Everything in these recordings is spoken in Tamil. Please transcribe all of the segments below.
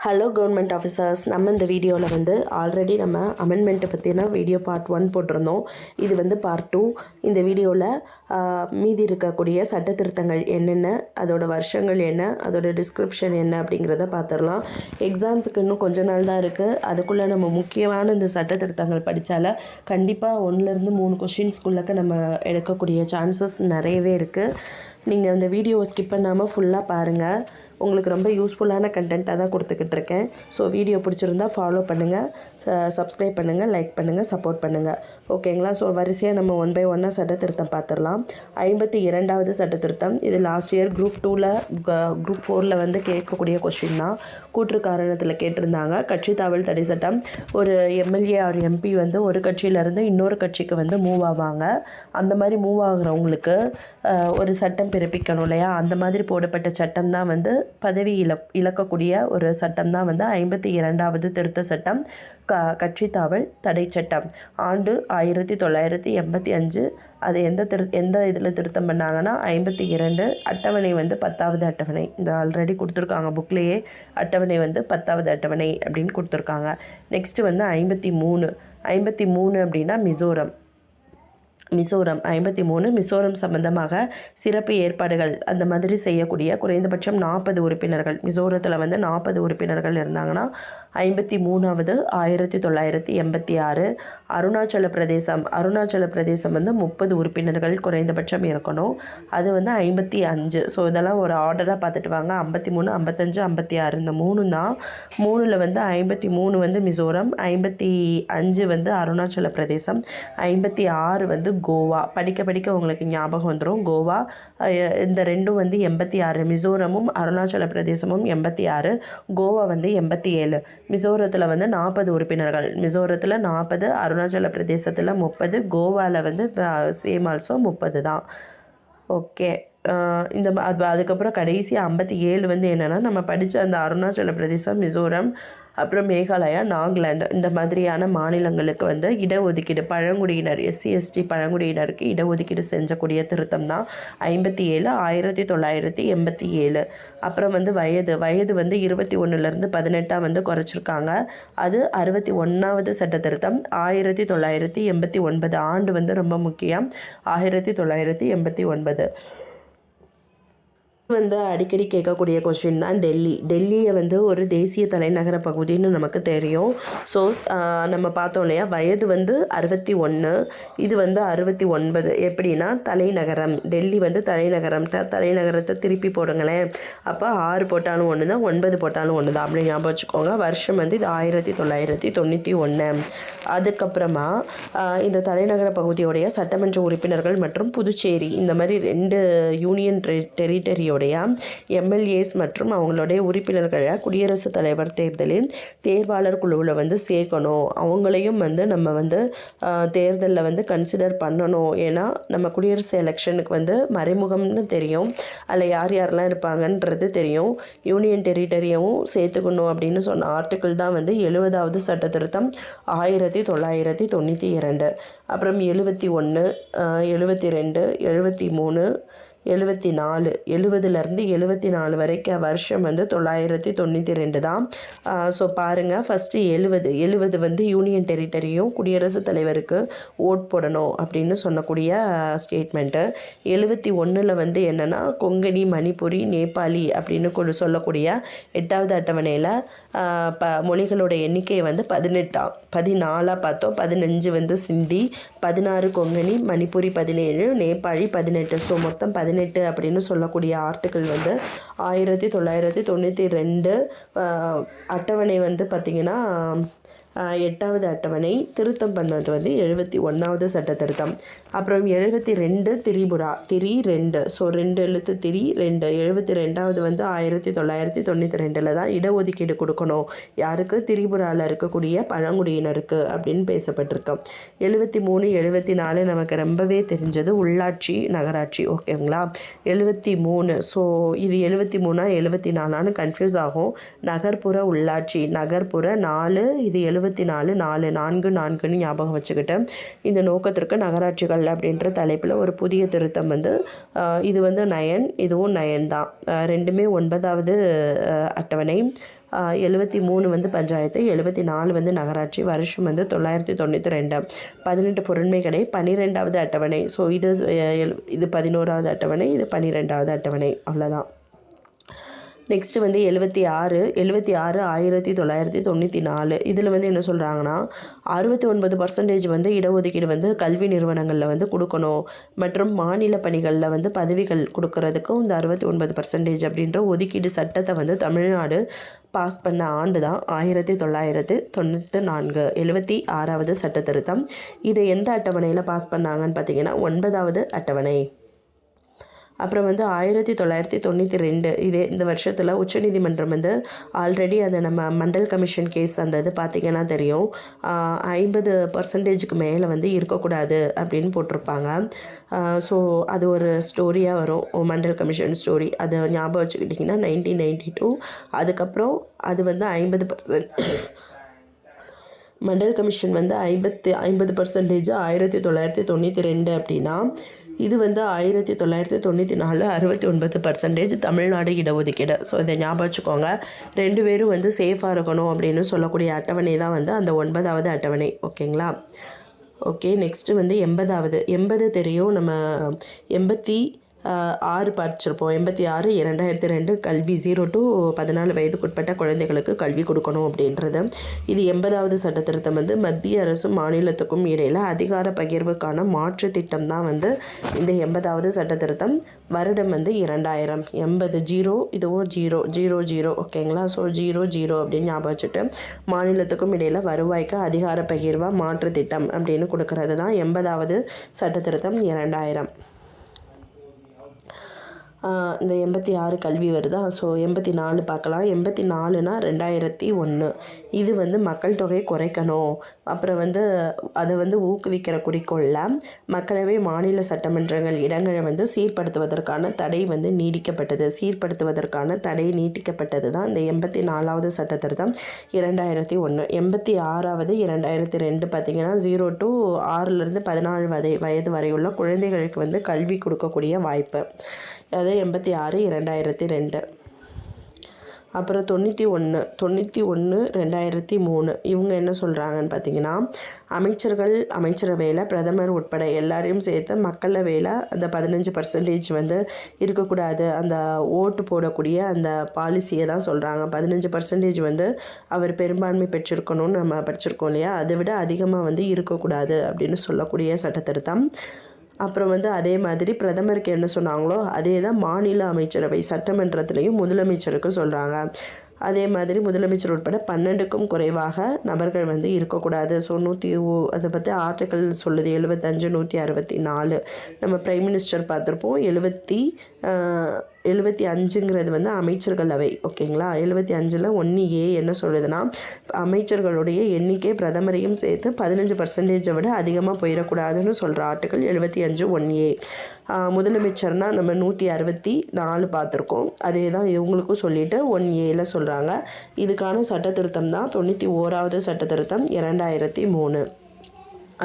ஹலோ கவர்மெண்ட் ஆஃபீஸர்ஸ், நம்ம இந்த வீடியோவில் வந்து ஆல்ரெடி நம்ம அமெண்ட்மெண்ட்டை பற்றின வீடியோ பார்ட் 1 போட்டிருந்தோம். இது வந்து பார்ட் 2. இந்த வீடியோவில் மீதி இருக்கக்கூடிய சட்ட திருத்தங்கள் என்னென்ன, அதோட வருஷங்கள் என்ன, அதோட டிஸ்கிரிப்ஷன் என்ன அப்படிங்கிறத பார்த்துடலாம். எக்ஸாம்ஸுக்கு இன்னும் கொஞ்ச நாள் தான் இருக்குது. அதுக்குள்ளே நம்ம முக்கியமான இந்த சட்ட திருத்தங்கள் படித்தால கண்டிப்பாக 1லேருந்து 3 கொஷின்ஸ்குள்ளக்க நம்ம எடுக்கக்கூடிய சான்சஸ் நிறையவே இருக்குது. நீங்கள் இந்த வீடியோவை ஸ்கிப் பண்ணாமல் ஃபுல்லாக பாருங்கள். உங்களுக்கு ரொம்ப யூஸ்ஃபுல்லான கண்டென்ட்டாக தான் கொடுத்துக்கிட்டு இருக்கேன். ஸோ வீடியோ பிடிச்சிருந்தா ஃபாலோ பண்ணுங்கள், சப்ஸ்கிரைப் பண்ணுங்கள், லைக் பண்ணுங்கள், சப்போர்ட் பண்ணுங்கள். ஓகேங்களா? ஸோ வரிசையாக நம்ம 1 by 1 சட்ட திருத்தம் பார்த்துடலாம். 52வது சட்ட திருத்தம். இது லாஸ்ட் இயர் குரூப் 2ல் குரூப் 4ல் வந்து கேட்கக்கூடிய கொஷின் தான். கூற்று காரணத்தில் கேட்டிருந்தாங்க. கட்சி தாவல் தடை சட்டம். ஒரு எம்எல்ஏ ஆர் எம்பி வந்து ஒரு கட்சியிலேருந்து இன்னொரு கட்சிக்கு வந்து மூவ் ஆவாங்க. அந்த மாதிரி மூவ் ஆகுறவங்களுக்கு ஒரு சட்டம் பிறப்பிக்கணும் இல்லையா? அந்த மாதிரி போடப்பட்ட சட்டம் தான் வந்து பதவி இழக்கக்கூடிய ஒரு சட்டம் தான் வந்து 52வது திருத்த சட்டம், கட்சி தாவல் தடை சட்டம். ஆண்டு 1985. அது எந்த இதில் திருத்தம் பண்ணாங்கன்னா 52. அட்டவணை வந்து 10வது அட்டவணை. இந்த ஆல்ரெடி கொடுத்துருக்காங்க புக்லேயே. அட்டவணை வந்து 10வது அட்டவணை அப்படின்னு கொடுத்துருக்காங்க. நெக்ஸ்ட்டு வந்து 53 அப்படின்னா மிசோரம். 53 மிசோரம் சம்பந்தமாக சிறப்பு ஏற்பாடுகள் அந்த மாதிரி செய்யக்கூடிய குறைந்தபட்சம் 40 உறுப்பினர்கள். மிசோரத்தில் வந்து 40 உறுப்பினர்கள் இருந்தாங்கன்னா 53வது 1986. அருணாச்சல பிரதேசம் வந்து 30 உறுப்பினர்கள் குறைந்தபட்சம் இருக்கணும். அது வந்து 55. ஸோ இதெல்லாம் ஒரு ஆர்டராக பார்த்துட்டு வாங்க. 53, 55, 56 இந்த 3 தான். 3ல் வந்து 53 வந்து மிசோரம், 55 வந்து அருணாச்சல பிரதேசம், 56 வந்து கோவா. படிக்க உங்களுக்கு ஞாபகம் வந்துடும். கோவா. இந்த ரெண்டும் வந்து 86. மிசோரமும் அருணாச்சல பிரதேசமும் 86, கோவா வந்து 87. மிசோரத்தில் வந்து 40 உறுப்பினர்கள். மிசோரத்தில் 40, அருணாச்சல பிரதேசத்தில் 30, கோவாவில் வந்து சேம் ஆல்சோ 30 தான். ஓகே. அதுக்கப்புறம் கடைசி 57 வந்து என்னென்னா, நம்ம படித்த அந்த அருணாச்சல பிரதேசம், மிசோரம், அப்புறம் மேகாலயா, நாகாலாந்து இந்த மாதிரியான மாநிலங்களுக்கு வந்து இடஒதுக்கீடு, பழங்குடியினர், SC ST பழங்குடியினருக்கு இடஒதுக்கீடு செஞ்சக்கூடிய திருத்தம் தான் 57, 1987. அப்புறம் வந்து வயது வந்து 21லேருந்து 18 வந்து குறைச்சிருக்காங்க. அது 61வது சட்ட திருத்தம். 1989 ஆண்டு வந்து ரொம்ப முக்கியம். 1989 வந்து அடிக்கடி கேட்கக்கூடிய கொஷின் தான் டெல்லியை வந்து ஒரு தேசிய தலைநகர பகுதின்னு நமக்கு தெரியும். ஸோ நம்ம பார்த்தோம் இல்லையா? வயது வந்து 61, இது வந்து 69. எப்படின்னா தலைநகரம் டெல்லி வந்து தலைநகரம். தலைநகரத்தை திருப்பி போடுங்களேன். அப்போ 6 போட்டாலும் 1 தான், 9 போட்டாலும் 1 தான் அப்படின்னு ஞாபகம் வச்சுக்கோங்க. வருஷம் வந்து இது 1991. அதுக்கப்புறமா இந்த தலைநகர பகுதியோடைய சட்டமன்ற உறுப்பினர்கள் மற்றும் புதுச்சேரி இந்த மாதிரி 2 யூனியன் டெரிட்டரியோட MLAs மற்றும் அவங்களுடைய உறுப்பினர்களை குடியரசுத் தலைவர் தேர்தலில் தேர்வாளர் குழுவில் வந்து சேர்க்கணும். அவங்களையும் வந்து நம்ம வந்து தேர்தலில் வந்து கன்சிடர் பண்ணணும். ஏன்னா நம்ம குடியரசு எலெக்ஷனுக்கு வந்து மறைமுகம்னு தெரியும், அதில் யாரெல்லாம் இருப்பாங்கன்றது தெரியும். யூனியன் டெரிட்டரியவும் சேர்த்துக்கணும் அப்படின்னு சொன்ன ஆர்டிக்கிள் தான் வந்து 70வது சட்ட திருத்தம் 1992. அப்புறம் 71, 72, 73, 74, 70லேருந்து 74 வரைக்கும் வருஷம் வந்து 992 தான். ஸோ பாருங்கள், ஃபஸ்ட்டு 70 வந்து யூனியன் டெரிட்டரியும் குடியரசுத் தலைவருக்கு ஓட் போடணும் அப்படின்னு சொன்னக்கூடிய ஸ்டேட்மெண்ட்டு. 71ல் வந்து என்னென்னா கொங்கணி, மணிப்புரி, நேபாளி அப்படின்னு சொல்லக்கூடிய 8வது அட்டவணையில் மொழிகளோட எண்ணிக்கையை வந்து 14 பார்த்தோம். 15 வந்து சிந்தி, 16 கொங்கணி, மணிப்புரி 17, நேபாளி 18. ஸோ மொத்தம் 18 அப்படின்னு சொல்லக்கூடிய ஆர்டிக்கிள் வந்து 1992. அட்டவணை வந்து பார்த்திங்கன்னா 8வது அட்டவணை. திருத்தம் பண்ணது வந்து 71வது சட்ட திருத்தம். அப்புறம் 72 திரிபுரா, 2. ஸோ 2 எழுத்து 2. 72வது வந்து 1992 தான் இடஒதுக்கீடு கொடுக்கணும். யாருக்கு? திரிபுராவில் இருக்கக்கூடிய பழங்குடியினருக்கு அப்படின்னு பேசப்பட்டிருக்கோம். 73, 74 நமக்கு ரொம்பவே தெரிஞ்சது உள்ளாட்சி, நகராட்சி. ஓகேங்களா? 73. ஸோ இது 73 74 கன்ஃபியூஸ் ஆகும். நகர்ப்புற உள்ளாட்சி, நகர்ப்புற 4, இது 74, 4 ஞாபகம் வச்சுக்கிட்டு இந்த நோக்கத்திற்கு நகராட்சிகள் அப்படின்ற தலைப்பில் ஒரு புதிய திருத்தம் வந்து இது வந்து 9, இதுவும் 9 தான். ரெண்டுமே 9வது அட்டவணை. 73 வந்து பஞ்சாயத்து, 74 வந்து நகராட்சி. வருஷம் வந்து 992. 18 பொருண்மை கடை, 12வது அட்டவணை. ஸோ இது 11வது அட்டவணை, இது 12வது அட்டவணை. அவ்வளோதான். நெக்ஸ்ட்டு வந்து 76 1994. இதில் வந்து என்ன சொல்கிறாங்கன்னா 69% வந்து இடஒதுக்கீடு வந்து கல்வி நிறுவனங்களில் வந்து கொடுக்கணும், மற்றும் மாநில பணிகளில் வந்து பதவிகள் கொடுக்கறதுக்கும் இந்த 69% அப்படின்ற ஒதுக்கீடு சட்டத்தை வந்து தமிழ்நாடு பாஸ் பண்ண ஆண்டு தான் 1994, 76வது சட்ட திருத்தம். இதை எந்த அட்டவணையில் பாஸ் பண்ணாங்கன்னு பார்த்தீங்கன்னா 9வது அட்டவணை. அப்புறம் வந்து 1992 இந்த வருஷத்தில் உச்சநீதிமன்றம் வந்து ஆல்ரெடி அதை நம்ம மண்டல் கமிஷன் கேஸ் அந்த இது பார்த்திங்கன்னா தெரியும், 50%க்கு மேலே வந்து இருக்கக்கூடாது அப்படின்னு போட்டிருப்பாங்க. ஸோ அது ஒரு ஸ்டோரியாக வரும், மண்டல் கமிஷன் ஸ்டோரி. அதை ஞாபகம் வச்சுக்கிட்டிங்கன்னா 1992. அதுக்கப்புறம் அது வந்து 50% மண்டல் கமிஷன் வந்து 50% 1992 அப்படின்னா, இது வந்து 1994 69% தமிழ்நாடு இடஒதுக்கீடு. ஸோ இதை ஞாபகம் வச்சுக்கோங்க. 2 பேரும் வந்து சேஃபாக இருக்கணும் அப்படின்னு சொல்லக்கூடிய அட்டவணை தான் வந்து அந்த 9வது அட்டவணை. ஓகேங்களா? ஓகே, நெக்ஸ்ட்டு வந்து 80 தெரியும். நம்ம 86 படிச்சிருப்போம். 86 2002 கல்வி 0 to 14 வயதுக்குட்பட்ட குழந்தைகளுக்கு கல்வி கொடுக்கணும் அப்படின்றது. இது 80வது சட்ட திருத்தம் வந்து மத்திய அரசும் மாநிலத்துக்கும் இடையில் அதிகார பகிர்வுக்கான மாற்று திட்டம் தான் வந்து இந்த 80வது சட்ட திருத்தம். வருடம் வந்து 2000. 80 0, இதுவும் 0 0 0. ஓகேங்களா? ஸோ 0 0 அப்படின்னு ஞாபகம் வச்சுட்டு மாநிலத்துக்கும் இடையில் வருவாய்க்கு அதிகார பகிர்வாக மாற்று திட்டம் அப்படின்னு கொடுக்கறது தான் 80வது சட்ட திருத்தம் 2000. இந்த 86 கல்வி வருதா? ஸோ 84 பார்க்கலாம். 84னா 2001. இது வந்து மக்கள் தொகை குறைக்கணும், அப்புறம் வந்து அதை வந்து ஊக்குவிக்கிற குறிக்கோளில் மக்களவை மாநில சட்டமன்றங்கள் இடங்களை வந்து சீர்படுத்துவதற்கான தடை வந்து நீட்டிக்கப்பட்டது. சீர்படுத்துவதற்கான தடை நீட்டிக்கப்பட்டது தான் இந்த 84வது சட்ட திருத்தம் 2001. 86வது 2002 பார்த்திங்கன்னா 0 to 6 14 வயது வரையுள்ள குழந்தைகளுக்கு வந்து கல்வி கொடுக்கக்கூடிய வாய்ப்பு. அது 86 2002. அப்புறம் 91 2003. இவங்க என்ன சொல்கிறாங்கன்னு பார்த்தீங்கன்னா, அமைச்சரவையில் பிரதமர் உட்பட எல்லாரையும் சேர்த்து மக்களவையில் அந்த 15% வந்து இருக்கக்கூடாது, அந்த ஓட்டு போடக்கூடிய அந்த பாலிசியை தான் சொல்கிறாங்க. 15% வந்து அவர் பெரும்பான்மை பெற்றிருக்கணும்னு நம்ம படிச்சிருக்கோம் இல்லையா, அதை விட அதிகமாக வந்து இருக்கக்கூடாது அப்படின்னு சொல்லக்கூடிய சட்ட திருத்தம். அப்புறம் வந்து அதே மாதிரி பிரதமருக்கு என்ன சொன்னாங்களோ அதே தான் மாநில அமைச்சரவை சட்டமன்றத்திலையும் முதலமைச்சருக்கு சொல்கிறாங்க. அதே மாதிரி முதலமைச்சர் உட்பட 12க்கும் குறைவாக நபர்கள் வந்து இருக்கக்கூடாது. ஸோ அதை பற்றி ஆர்டிக்கல் சொல்லுது 75 164. நம்ம பிரைம் மினிஸ்டர் பார்த்துருப்போம். 75ங்கிறது வந்து அமைச்சர்களவை. ஓகேங்களா? 75ல் 1A என்ன சொல்லுதுன்னா, அமைச்சர்களுடைய எண்ணிக்கை பிரதமரையும் சேர்த்து 15% விட அதிகமாக போயிடக்கூடாதுன்னு சொல்கிற ஆர்டிக்கல் 75 1A. முதலமைச்சர்னால் நம்ம 164 பார்த்துருக்கோம். அதே தான் இவங்களுக்கும் சொல்லிவிட்டு 1Aல சொல்கிறாங்க. இதுக்கான சட்ட திருத்தம் தான் 91வது சட்ட திருத்தம் 2003.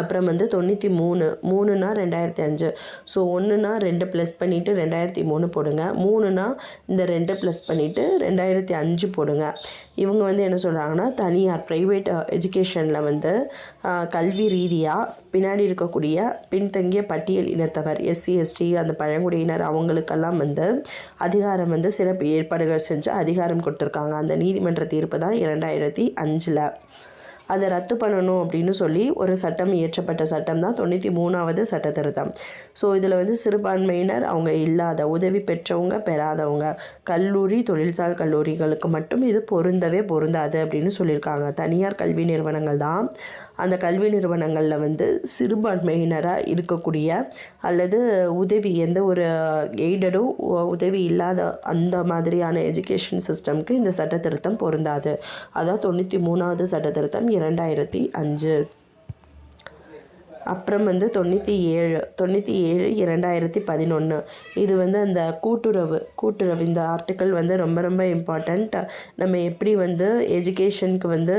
அப்புறம் வந்து 93. 3னா 2005. ஸோ 1னா 2 ப்ளஸ் பண்ணிவிட்டு 2003 போடுங்க. 3னா இந்த 2 ப்ளஸ் பண்ணிவிட்டு 2005 போடுங்க. இவங்க வந்து என்ன சொல்கிறாங்கன்னா, தனியார் ப்ரைவேட் எஜுகேஷனில் வந்து கல்வி ரீதியாக பின்னாடி இருக்கக்கூடிய பின்தங்கிய பட்டியல் இனத்தவர், SC ST, அந்த பழங்குடியினர், அவங்களுக்கெல்லாம் வந்து அதிகாரம் வந்து சிறப்பு ஏற்பாடுகள் செஞ்சு அதிகாரம் கொடுத்துருக்காங்க. அந்த நீதிமன்ற தீர்ப்பு தான் 2005. அதை ரத்து பண்ணணும் அப்படின்னு சொல்லி ஒரு சட்டம் இயற்றப்பட்ட சட்டம் தான் 93வது சட்ட திருத்தம். ஸோ இதில் வந்து சிறுபான்மையினர், அவங்க இல்லாத, உதவி பெற்றவங்க பெறாதவங்க, கல்லூரி தொழில்சார் கல்லூரிகளுக்கு மட்டும் இது பொருந்தாது அப்படின்னு சொல்லியிருக்காங்க. தனியார் கல்வி நிறுவனங்கள் தான் அந்த கல்வி நிறுவனங்களில் வந்து சிறுபான்மையினராக இருக்கக்கூடிய அல்லது உதவி எந்த ஒரு எய்டடும் உதவி இல்லாத அந்த மாதிரியான எஜுகேஷன் சிஸ்டம்க்கு இந்த சட்ட திருத்தம் பொருந்தாது. அதான் 93வது சட்ட திருத்தம் 2005. அப்புறம் வந்து 97 2011 இது வந்து அந்த கூட்டுறவு இந்த ஆர்டிக்கல் வந்து ரொம்ப ரொம்ப இம்பார்ட்டண்ட். நம்ம எப்படி வந்து எஜுகேஷனுக்கு வந்து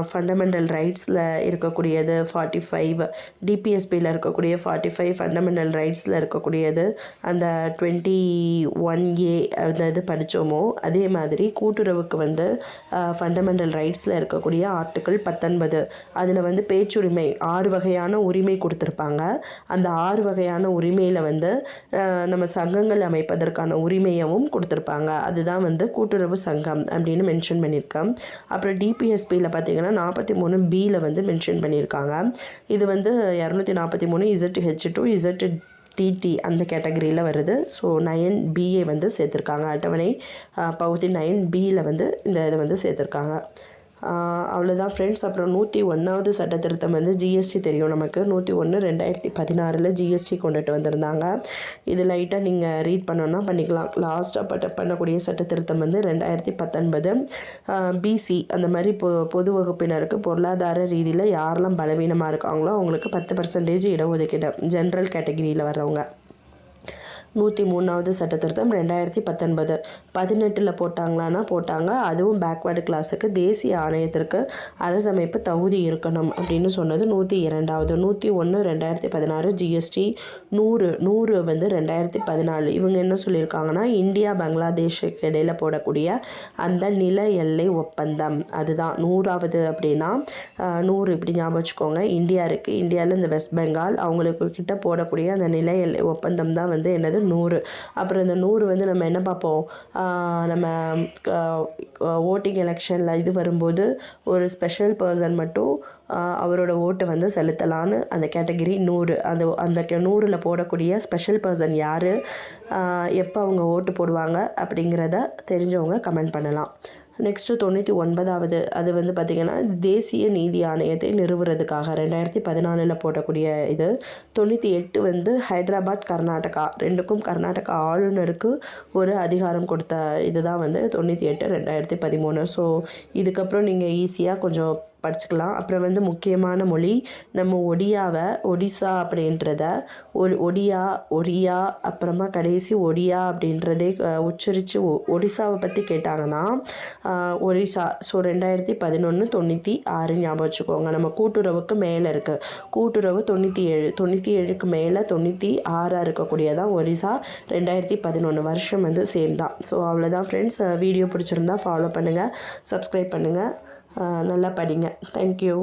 ஃபண்டமெண்டல் ரைட்ஸில் இருக்கக்கூடியது 45, டிபிஎஸ்பியில் இருக்கக்கூடிய 45 ஃபண்டமெண்டல் ரைட்ஸில் இருக்கக்கூடியது அந்த 21A அந்த இது படித்தோமோ அதே மாதிரி கூட்டுறவுக்கு வந்து ஃபண்டமெண்டல் ரைட்ஸில் இருக்கக்கூடிய ஆர்டிக்கல் 19 அதில் வந்து பேச்சுரிமை 6 வகையான உரிமை கொடுத்துருப்பாங்க. அந்த 6 வகையான உரிமையில் வந்து நம்ம சங்கங்கள் அமைப்பதற்கான உரிமையவும் கொடுத்துருப்பாங்க. அதுதான் வந்து கூட்டுறவு சங்கம் அப்படின்னு மென்ஷன் பண்ணியிருக்கேன். அப்புறம் டிபிஎஸ்பியில் பார்த்தீங்கன்னா 43Bயில் வந்து மென்ஷன் பண்ணியிருக்காங்க. இது வந்து 243 ZH2 ZTT அந்த கேட்டகரியில் வருது. ஸோ 9Bயை வந்து சேர்த்துருக்காங்க. அட்டவணை பகுதி 9Bயில் வந்து இந்த இதை வந்து சேர்த்துருக்காங்க. அவ்வளோதான் ஃப்ரெண்ட்ஸ். அப்புறம் 101வது சட்ட திருத்தம் வந்து ஜிஎஸ்டி தெரியும் நமக்கு. 101/2016 ஜிஎஸ்டி கொண்டுட்டு வந்திருந்தாங்க. இது லைட்டாக நீங்கள் ரீட் பண்ணோன்னா பண்ணிக்கலாம். லாஸ்ட்டாக பண்ணக்கூடிய சட்ட திருத்தம் வந்து 2019 பிசி அந்த மாதிரி பொது வகுப்பினருக்கு பொருளாதார ரீதியில் யாரெல்லாம் பலவீனமாக இருக்காங்களோ அவங்களுக்கு 10% இடஒதுக்கீடு ஜென்ரல் கேட்டகிரியில் வர்றவங்க. 103வது சட்ட திருத்தம் 2019 18 போட்டாங்களான்னா போட்டாங்க. அதுவும் பேக்வேர்டு கிளாஸுக்கு தேசிய ஆணையத்திற்கு அரசமைப்பு தகுதி இருக்கணும் அப்படின்னு சொன்னது 102வது. 101/2016 ஜிஎஸ்டி 100 வந்து 2014. இவங்க என்ன சொல்லியிருக்காங்கன்னா இந்தியா பங்களாதேஷுக்கு இடையில் போடக்கூடிய அந்த நில எல்லை ஒப்பந்தம் அதுதான் 100வது. அப்படின்னா 100 இப்படி ஞாபகம் வச்சுக்கோங்க. இந்தியா இருக்குது. இந்தியாவில் இந்த வெஸ்ட் பெங்கால் அவங்களுக்கு கிட்ட போடக்கூடிய அந்த நில எல்லை ஒப்பந்தம் தான் வந்து என்னது 100. அப்புறம் இந்த 100 வந்து நம்ம என்ன பார்ப்போம், நம்ம ஓட்டிங் எலெக்ஷனில் இது வரும்போது ஒரு ஸ்பெஷல் பர்சன் மட்டும் அவரோட ஓட்டை வந்து செலுத்தலான்னு அந்த கேட்டகிரி 100. அந்த 100ல் போடக்கூடிய ஸ்பெஷல் பர்சன் யார், எப்போ அவங்க ஓட்டு போடுவாங்க அப்படிங்கிறத தெரிஞ்சவங்க கமெண்ட் பண்ணலாம். நெக்ஸ்ட்டு 99வது அது வந்து பார்த்திங்கன்னா தேசிய நீதி ஆணையத்தை நிறுவுறதுக்காக 2014 போடக்கூடிய இது. 98 வந்து ஹைதராபாத் கர்நாடகா ரெண்டுக்கும் கர்நாடகா ஆளுநருக்கு ஒரு அதிகாரம் கொடுத்த இதுதான் வந்து 98 2013. ஸோ இதுக்கப்புறம் நீங்கள் ஈஸியாக கொஞ்சம் படிச்சுக்கலாம். அப்புறம் வந்து முக்கியமான மொழி நம்ம ஒடிசா அப்படின்றத ஒரியா அப்புறமா கடைசி ஒடியா அப்படின்றதே உச்சரித்து ஒடிசாவை பற்றி கேட்டாங்கன்னா ஒரிசா. ஸோ 2011 96 ஞாபகம் வச்சுக்கோங்க. நம்ம கூட்டுறவுக்கு மேலே இருக்குது. கூட்டுறவு 97க்கு மேலே 96 இருக்கக்கூடியதான் ஒரிசா. 2011 வருஷம் வந்து சேம் தான். ஸோ அவ்வளோதான் ஃப்ரெண்ட்ஸ். வீடியோ பிடிச்சிருந்தா ஃபாலோ பண்ணுங்கள், சப்ஸ்கிரைப் பண்ணுங்கள், நல்லா படிங்க. தேங்க்யூ.